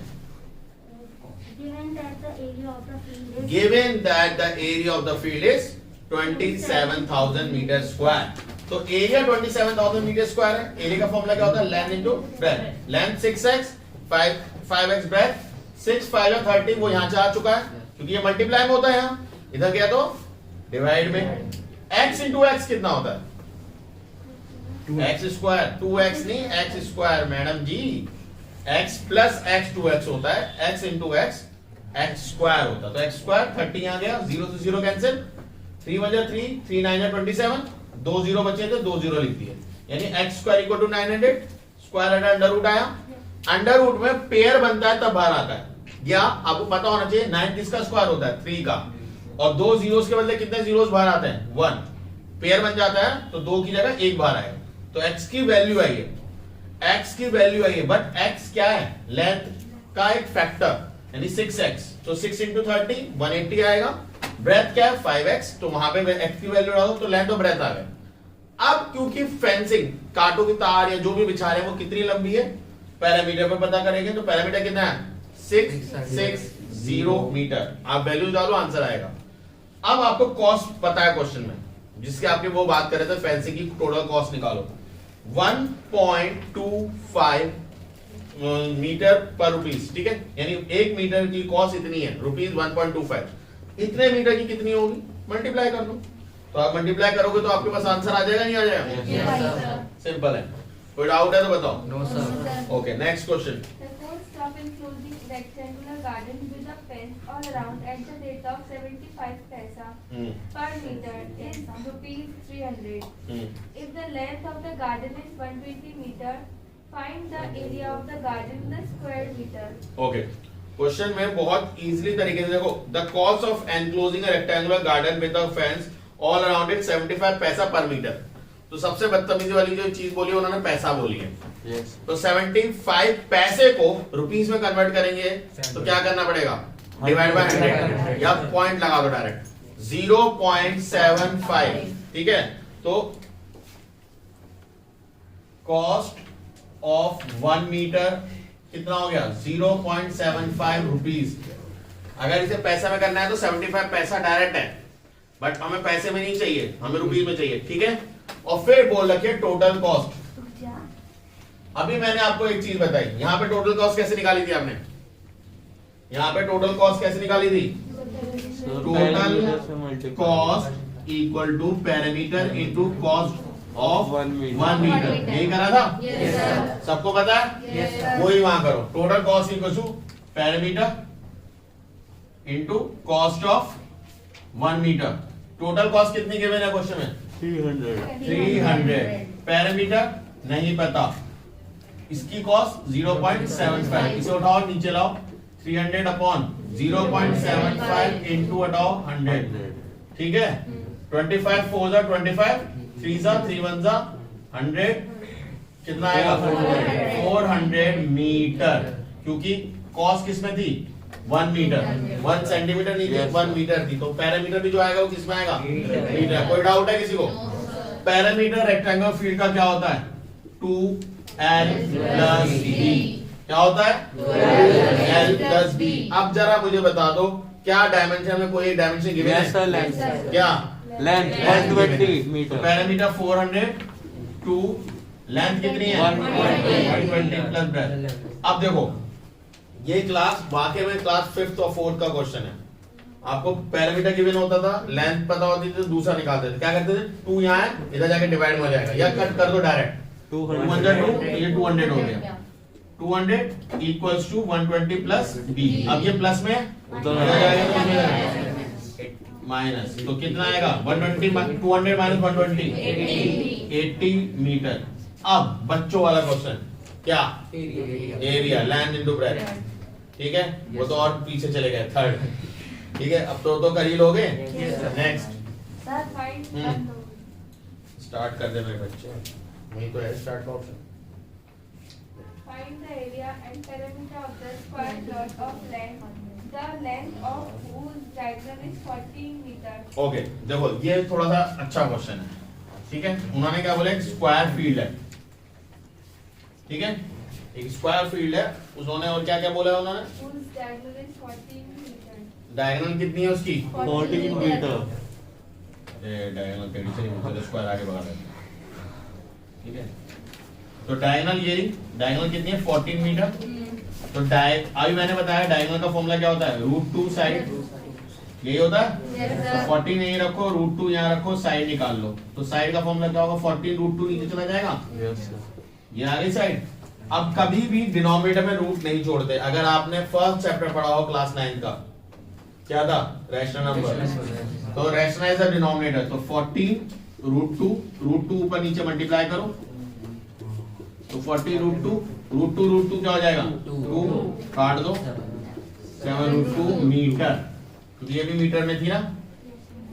Given that the area of the field is Given that the area of the field is 27,000 metre square, तो एरिया 27,000 मीटर स्क्वायर है। एरिया का फॉर्मूला क्या होता है, length into breadth. Length 6x, 5x breadth, 6 5 और 30 वो यहां से आ चुका है, क्योंकि ये मल्टीप्लाई में होता है। यहाँ इधर क्या तो डिवाइड में। x इंटू x कितना होता है, x स्क्वायर, 2x नहीं x स्क्वायर मैडम जी। x प्लस x 2x होता है, x into x x square होता है। तो x स्क्वायर 30 यहाँ गया, 0 से 0 कैंसिल, 3 1 जा 3, 3 9 जा 27, 2 0 बचे थे, 2 0 लिख दिए। यानी x square equal to 900, square हटा अंडर रूट आया, अंडर रूट में पेयर बनता है तब बाहर आता है, या आपको पता होना चाहिए 9 किसका स्क्वायर होता है 3 का, और 2 जीरोस के बदले कितने जीरोस बाहर आते हैं 1, पेयर बन जाता है तो 2 की जगह 1 बाहर आएगा, तो x की वैल्यू आई है, x की वैल्यू आई है, बट x क्या है लेंथ का एक फैक्टर यानी 6x, तो 6 इंटू 30 180 आएगा, ब्रेथ क्या है 5x, तो वहां पे x की वैल्यू डालो तो लेंथ और ब्रेथ आ गए। अब क्योंकि फेंसिंग कांटों की तार या जो भी बिछा रहे हैं वो कितनी लंबी है पैरामीटर पे पता करेंगे, तो पैरामीटर कितना है 660 मीटर, आप वैल्यू डालो आंसर आएगा। अब आपको कॉस्ट पता है क्वेश्चन में, जिसके आपके वो बात कर रहे थे फेंसिंग की टोटल कॉस्ट निकालो, 1.25 मीटर पर रुपीस, ठीक है, यानी 1 मीटर की कॉस्ट इतनी है रुपीस 1.25, इतने मीटर की कितनी होगी मल्टीप्लाई कर लो, तो आप मल्टीप्लाई करोगे तो आपके पास आंसर आ जाएगा नहीं आ जाएगा, सिंपल है, कोई डाउट है तो बताओ। No sir. Okay next question, The cost of enclosing rectangular garden with a fence all around at the rate of 75 paisa per meter is rupees 300. If the length of the garden is 120 meter, find the area of the garden in the square meter. Okay question में बहुत easily तरीके से देखो, the cost of enclosing a rectangular garden with a fence all around it 75 पैसा पर metre, तो सबसे बदतमीजी वाली जो चीज बोली उन्होंने पैसा बोली है, तो 75 पैसे को रुपीस में कन्वर्ट करेंगे तो क्या करना पड़ेगा डिवाइड बाय 100, या पॉइंट लगा दो डायरेक्ट 0.75, ठीक है, तो कॉस्ट ऑफ 1 मीटर कितना हो गया 0.75 रुपीस। अगर इसे पैसा में करना है तो 75 पैसा डायरेक्ट है, बट हमें पैसे में नहीं चाहिए, हमें रुपीस में चाहिए, ठीक है। और फिर बोल रखे टोटल कॉस्ट, अभी मैंने आपको एक चीज बताई, यहां पे टोटल कॉस्ट कैसे निकाली थी आपने, यहां पे टोटल कॉस्ट कैसे निकाली थी, total cost equal to perimeter into cost of 1 metre, यही करा था सबको पता है, वही वहां करो, total cost equal to perimeter into cost of 1 metre, total cost कितनी गिवन है क्वेश्चन में 300, पैरामीटर नहीं पता, इसकी कॉस्ट 0.75, इसे उठाओ नीचे लाओ, 300 अपॉन 0.75 इंटू हटाओ 100, ठीक है, 25 4 जा 25, 3 जा 3 1 जा 100, कितना आएगा 400 मीटर, क्योंकि कॉस्ट किसमें थी 1 मीटर, 1 सेंटीमीटर नहीं थी 1 मीटर थी, तो पैरामीटर भी जो आएगा वो किसमें आएगा मीटर। कोई डाउट है किसी को, पैरामीटर रेक्टेंगुलर फील्ड का क्या होता है 2l प्लस b, क्या होता है 2l प्लस b। अब जरा मुझे बता दो क्या डायमेंशन में कोई डायमेंशन गिवन है, क्या लेंथ 120 मीटर, पैरामीटर 400, 2 लेंथ कितनी है 120 प्लस ब्रेथ। अब देखो ये क्लास वाकई में क्लास 5th और 4th का क्वेश्चन है, आपको पैरामीटर गिवन होता था, लेंथ पता होती थी तो दूसरा निकालते थे, क्या करते थे 2 यहाँ है इधर जाके डिवाइड हो जाएगा, या कट कर दो डायरेक्ट 200 ये 200 हो गया, 200 इक्वल्स टू 120 प्लस b, अब ये प्लस में माइनस, तो कितना आएगा 120 200 माइनस 120 80 मीटर। अब बच्चों वाला क्वेश्चन क्या एरिया लैंड इनटू ब्रेथ, ठीक है, वो तो और पीछे चले गए 3rd, ठीक है, अब तो कर ही लोगे। नेक्स्ट Sir, find स्टार्ट कर दे मेरे बच्चे, वही तो है स्टार्ट का option. find the area and perimeter of the square plot of land. The length of whose diagonal is 40 meter. Okay देखो ये थोड़ा सा अच्छा क्वेश्चन है, ठीक है, उन्होंने क्या बोला एक स्क्वायर फील्ड है, ठीक है, एक स्क्वायर फील्ड है उन्होंने, और क्या क्या बोला है उन्होंने Whose diagonal is 40 meter. Diagonal कितनी है उसकी 14 मीटर, डायगोनल टेढ़ी से नहीं होता, स्क्वायर आगे बढ़ा देते, ठीक है, तो डायगोनल ये डायगोनल कितनी है 14 मीटर, तो अभी मैंने बताया डायगोनल का फॉर्मूला क्या होता है √2 साइड, यही होता है, Yes, तो sir. 14 यही रखो, √2 यहाँ रखो, साइड निकाल लो, तो साइड का फॉर्मूला क्या होगा 14 √2 नीचे चला जाएगा, ये आ गई साइड। अब कभी भी डिनोमिनेटर में रूट नहीं छोड़ते, अगर आपने फर्स्ट चैप्टर पढ़ा हो क्लास 9 का, क्या था रैशनल नंबर, तो रैशनलाइज द डिनोमिनेटर, तो 14 √2 √2 ऊपर नीचे मल्टीप्लाई करो, तो 40 रूट टू क्या हो जाएगा? 2 काट दो, 7 रूट 2 मीटर, क्योंकि ये भी मीटर में थी ना,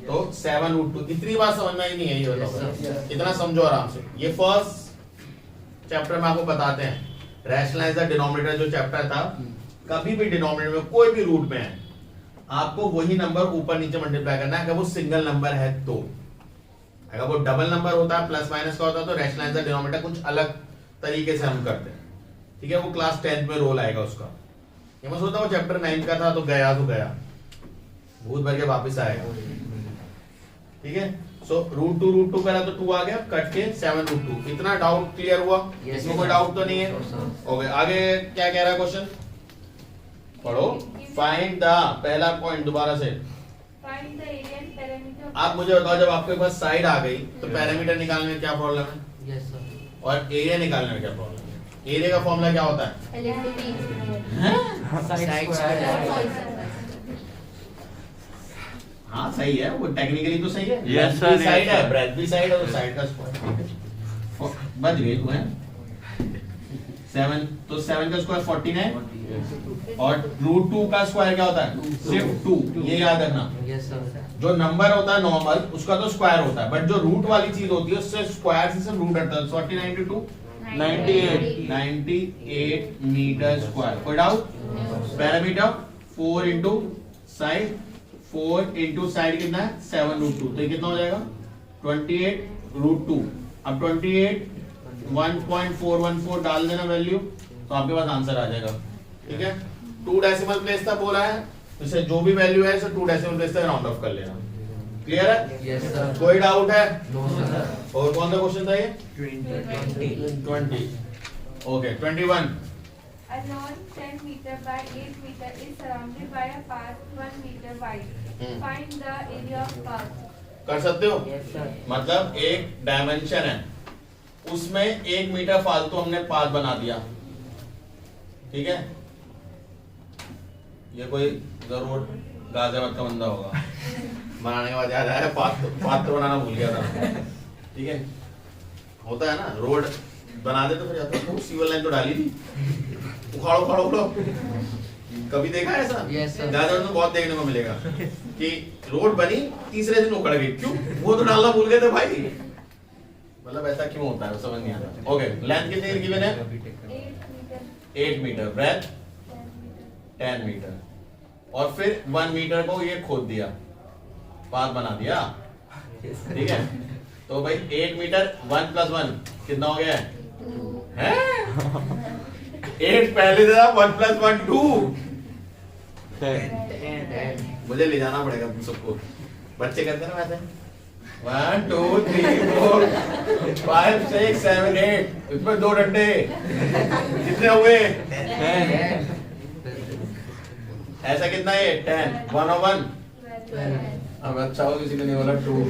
तो 7 रूट 2। इतनी बात समझना ही नहीं है, ये बताओ, इतना समझो आराम से। ये फर्स्ट चैप्टर में आपको बताते हैं, रैशनलाइज द डिनोमिनेटर जो चैप्टर था, कभी भी डिनोमिनेटर में कोई भी रूट में है, आपको वही नंबर ऊपर नीचे मल्टीप्लाई करना है, अगर वो सिंगल नंबर है तो। अगर वो डबल नंबर होता है, प्लस माइनस का होता है, तो रैशनलाइज द डिनोमिनेटर कुछ अलग तरीके से हम करते हैं, ठीक है। वो क्लास 10th में रोल आएगा उसका। ये मैं सोचता हूँ चैप्टर 9 का था, तो गया भूत भर के वापस आएगा, ठीक है। सो रूट टू करा तो 2 आ गया, कट के 7 रूट 2। इतना डाउट क्लियर हुआ? इसमें कोई डाउट तो नहीं है? ओके, आगे क्या कह रहा है क्वेश्चन, पढ़ो। फाइंड द, पहला पॉइंट दोबारा से, Find the area and perimeter. आप मुझे बताओ, जब आपके पास साइड आ गई तो पैरामीटर निकालने में क्या प्रॉब्लम है, यस सर, और एरिया निकालने में क्या प्रॉब्लम है? एरिया का फॉर्मूला क्या होता है? Side square. हाँ सही है, वो टेक्निकली तो सही है। Yes, sir, yes, साइड है, sir. ब्रेथ भी साइड और साइड का स्क्वायर, बच गए तुम्हें। 7, तो 7 का स्क्वायर 49, और रूट 2 का स्क्वायर क्या होता है? सिर्फ 2, ये याद रखना। यस सर, जो नंबर होता है नॉर्मल, उसका तो स्क्वायर होता है, बट जो रूट वाली चीज होती है उससे स्क्वायर से सिर्फ रूट हटता है। 49 into 2 98 मीटर स्क्वायर। कोई doubt? Parameter 4 into side, 4 into side कितना है? 7 रूट 2, तो ये कितना हो जाएगा? 28 रूट 2। अब 28 1.414 डाल देना वैल्यू, तो आपके पास आंसर आ जाएगा, ठीक है। 2 डेसिमल प्लेस तक बोला है, इसे जो भी वैल्यू है इसे 2 डेसिमल प्लेस तक राउंड ऑफ कर लेना। क्लियर है? यस सर, कोई डाउट है? नो सर, और कौन सा क्वेश्चन था ये? 20। Okay, 21। A lawn 10 meter by 8 meter is surrounded by a path 1 meter wide. Find the area of path. कर सकते हो? यस सर, मतलब एक डायमेंशन है, उसमें 1 मीटर फालतू हमने पाथ बना दिया, ठीक है। ये कोई जरूर गाजियाबाद का बंदा होगा, बनाने के बाद याद आया पाथ तो बनाना भूल गया था, ठीक है। होता है ना, रोड बना दे तो फिर जाता है, सिविल लाइन तो डाली थी, उखाड़ो। कभी देखा है ऐसा? Yes, sir. गाजियाबाद में बहुत देखने को मिलेगा कि रोड बनी, तीसरे दिन उखड़ गई, क्यों? वो तो डालना भूल गए थे भाई। मतलब ऐसा क्यों होता है, समझ नहीं आता। ओके, लेंथ कितनी गिवन है? 8 meter. 8 metre, breadth 10 meter. 10 metre, और फिर 1 मीटर को ये खोद दिया, पाथ बना दिया, ठीक है। तो भाई 8 मीटर 1 + 1 कितना हो गया है? 8 पहले से था, 1 + 1 2। मुझे ले जाना पड़ेगा तुम सबको, बच्चे करते हैं ना वैसे। 1 2 3 4 5 6 7 8, इसमें 2 डंडे कितने हुए? 10। ऐसा कितना है? 10 1 और 1। 12. अब अच्छा हो किसी ने नहीं बोला 2।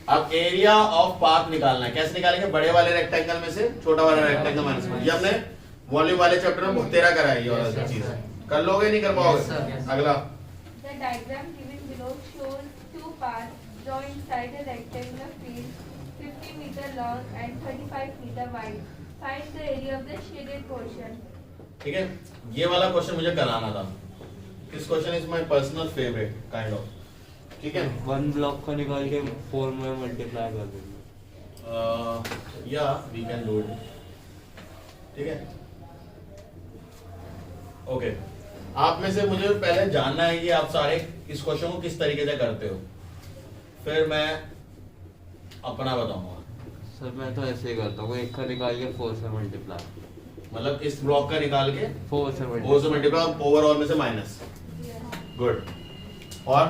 अब एरिया ऑफ पाथ निकालना है, कैसे निकालेंगे? बड़े वाले रेक्टेंगल में से छोटा वाला रेक्टेंगल माइनस में। ये हमने वॉल्यूम वाले चैप्टर में बहुत तेरा करा है, ये वाला चीज कर लोगे नहीं कर पाओगे? Yes, sir. Yes, sir. अगला, The diagram given below shows 2 paths drawn inside a rectangular field 50 meter long and 35 meter wide. Find the area of the shaded portion. ठीक है। ये वाला क्वेश्चन मुझे कराना था, this question is my personal favourite kind of, ठीक है। 1 block को निकाल के 4 में मल्टीप्लाई कर देंगे। या वी कैन डू इट, ठीक है। ओके, आप में से मुझे पहले जानना है कि आप सारे इस क्वेश्चन को किस तरीके से करते हो, फिर मैं अपना बताऊंगा। सर मैं तो ऐसे ही करता हूँ, 1 का निकाल के 4 से मल्टीप्लाई, मतलब इस ब्लॉक का निकाल के 4 से 4 से मल्टीप्लाई, ओवरऑल में से माइनस, गुड। और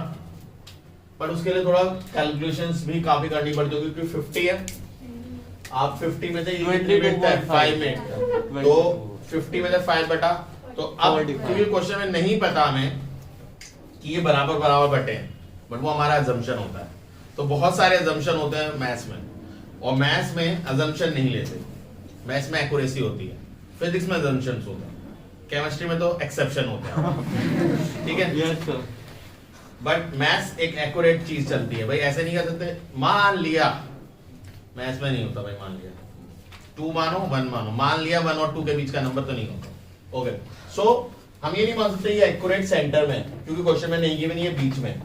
पर उसके लिए थोड़ा कैलकुलेशंस भी काफी करनी पड़ती होगी, क्योंकि 50 है, आप 50 में से 5 में, तो 50 में से 5 बटा, तो अब 45। क्योंकि क्वेश्चन में नहीं पता हमें कि ये बराबर बराबर बटे हैं, बट वो हमारा अजम्पशन होता है। तो बहुत सारे अजम्पशन होते हैं मैथ्स में, और मैथ्स में अजम्पशन नहीं लेते, मैथ्स में एक्यूरेसी होती है, फिजिक्स में अजम्पशंस होते हैं, केमिस्ट्री में तो एक्सेप्शन होते हैं, ठीक है। यस सर, बट मैथ्स एक एक्यूरेट चीज चलती है भाई, ऐसे नहीं कर सकते मान लिया, मैथ्स में नहीं होता भाई मान लिया, 2 मानो 1 मानो, मान लिया 1 और 2 के बीच का नंबर तो नहीं होगा। ओके, सो हम ये नहीं मान सकते ये एक्यूरेट सेंटर में, क्योंकि क्वेश्चन में नहीं गिवन ये बीच में,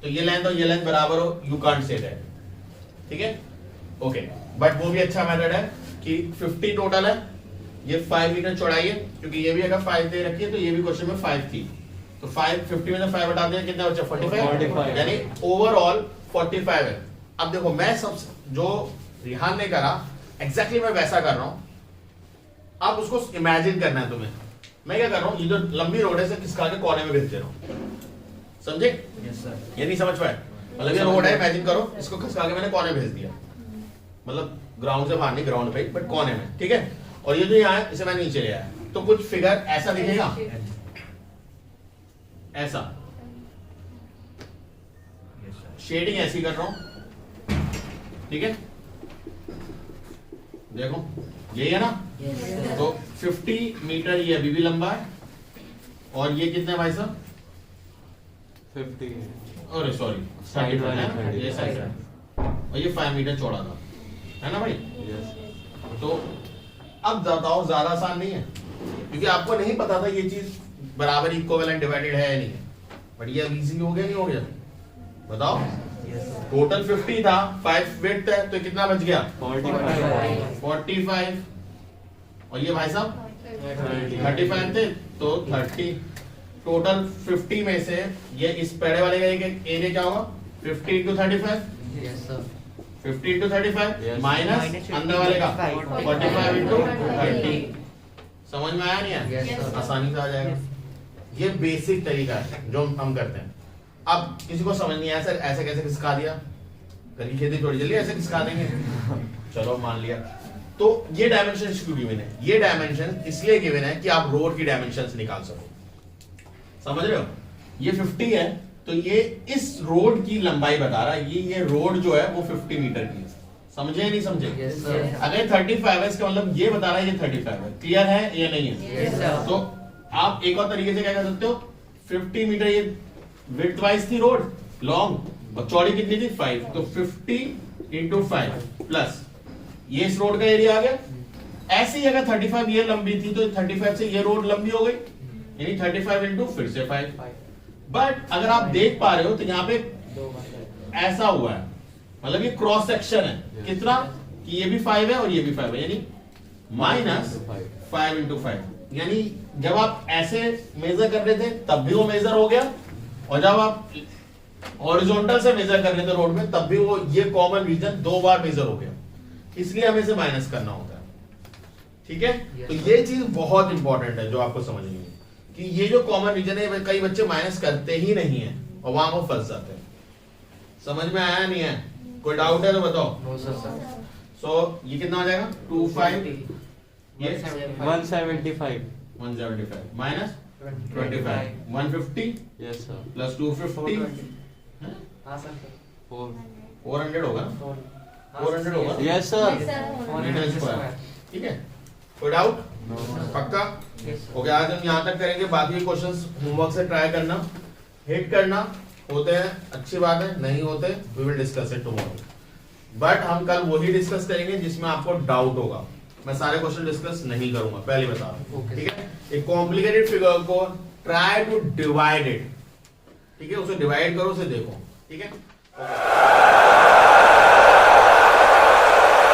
तो ये लेंथ और ये लेंथ बराबर हो, यू कांट से दैट, ठीक है। ओके, बट वो भी अच्छा मेथड है कि 50 टोटल है, ये 5 मीटर चौड़ाई है, क्योंकि ये भी अगर 5 दे रखी है तो ये भी क्वेश्चन में 5 थी, तो 50 में से 5 हटा दिया, कितना बचा 45, यानी ओवरऑल 45 है। अब देखो मैं सब जो रिहान ने करा एग्जैक्टली मैं वैसा कर रहा हूं, अब उसको इमेजिन करना है तुम्हें। मैं क्या कर रहा हूं, ये जो लंबी रोड है इसे खिसका के कोने में भेज दे रहा हूं, समझे? Yes sir. ये नहीं समझ पाए? मतलब ये रोड है, इमेजिन करो, इसको खिसका के मैंने कोने भेज दिया, मतलब ग्राउंड से बाहर नहीं, ग्राउंड पे बट कोने में, ठीक है। और ये जो यहाँ है इसे मैं नीचे ले आया, तो कुछ फिगर ऐसा दिखेगा, ऐसा शेडिंग ऐसी कर रहा हूं, ठीक है। देखो यही है ना, तो 50 मीटर ये अभी भी लंबा है, और ये कितना है भाई साहब 50, अरे सॉरी Side वाला है, ये साइड है, और ये 5 मीटर चौड़ा था, है ना भाई। यस तो अब बताओ, ज्यादा आसान नहीं है, क्योंकि आपको नहीं पता था ये चीज बराबर इक्विवेलेंट डिवाइडेड है या नहीं है, बट ये इजी हो गया नहीं हो गया, बताओ। टोटल 50 था, 5 विड्थ है, तो कितना बच गया 45, और ये भाई साहब 35 थे, तो 30। टोटल 50 में से ये इस पेड़े वाले का एरिया क्या होगा 50 into 35, yes sir 50 into 35 Yes. Minus अंदर वाले का 45 into 30। समझ में आया नहीं है? यस सर आसानी से आ जाएगा। ये बेसिक तरीका है जो हम करते हैं। अब किसी को समझ नहीं आया सर ऐसे कैसे खिसका दिया, कल की खेती थोड़ी जल्दी ऐसे खिसका देंगे, चलो मान लिया। तो ये डायमेंशन क्यों गिवन है? ये डायमेंशन इसलिए गिवन है कि आप रोड की डायमेंशंस निकाल सको, समझ रहे हो। ये 50 है तो ये इस रोड की लंबाई बता रहा है, ये रोड जो है वो 50 मीटर की है, समझे या नहीं समझे? यस सर अगर 35 है इसका मतलब ये बता रहा है ये 35 है, क्लियर है या नहीं है? यस सर तो आप एक और तरीके से क्या कर सकते हो, 50 मीटर ये विड्थ वाइज थी रोड लॉन्ग, और चौड़ी कितनी थी 5, तो 50 into 5 प्लस ये इस रोड का एरिया आ गया। ऐसे ही अगर 35 ये लंबी थी तो 35 से ये रोड लंबी हो गई, यानी 35 into फिर से 5। बट अगर आप देख पा रहे हो तो यहाँ पे ऐसा हुआ है, मतलब ये क्रॉस सेक्शन है कितना कि ये भी 5 है और ये भी 5 है, यानी माइनस 5 into 5, यानी जब आप ऐसे मेजर कर रहे थे तब भी वो मेजर हो गया, और जब आप हॉरिजॉन्टल से मेजर कर रहे थे रोड में तब भी वो ये कॉमन रीजन 2 बार मेजर हो गया, इसलिए हमें इसे माइनस करना होता है, ठीक है। तो ये चीज बहुत इंपॉर्टेंट है जो आपको समझनी है कि ये जो कॉमन रीजन है कई बच्चे माइनस करते ही नहीं है और वहां वो फंस जाते हैं। समझ में आया नहीं है? कोई डाउट है तो बताओ। नो सर सो ये कितना हो जाएगा 25, ये 175, 175 माइनस 25, 150 यस सर प्लस 250 हाँ सर 400 होगा ना, 400 होगा, यस सर मीटर स्क्वायर, ठीक है। कोई डाउट? पक्का? ओके, आज हम यहाँ तक करेंगे, बाकी क्वेश्चंस होमवर्क से ट्राई करना, हिट करना, होते हैं अच्छी बात है, नहीं होते we will discuss it tomorrow. But हम कल वही डिस्कस करेंगे जिसमें आपको डाउट होगा, मैं सारे क्वेश्चन डिस्कस नहीं करूंगा, पहले बता रहा हूं, ठीक है। एक कॉम्प्लिकेटेड फिगर को ट्राई टू डिवाइड इट, ठीक है, उसे डिवाइड करो, उसे देखो, ठीक है।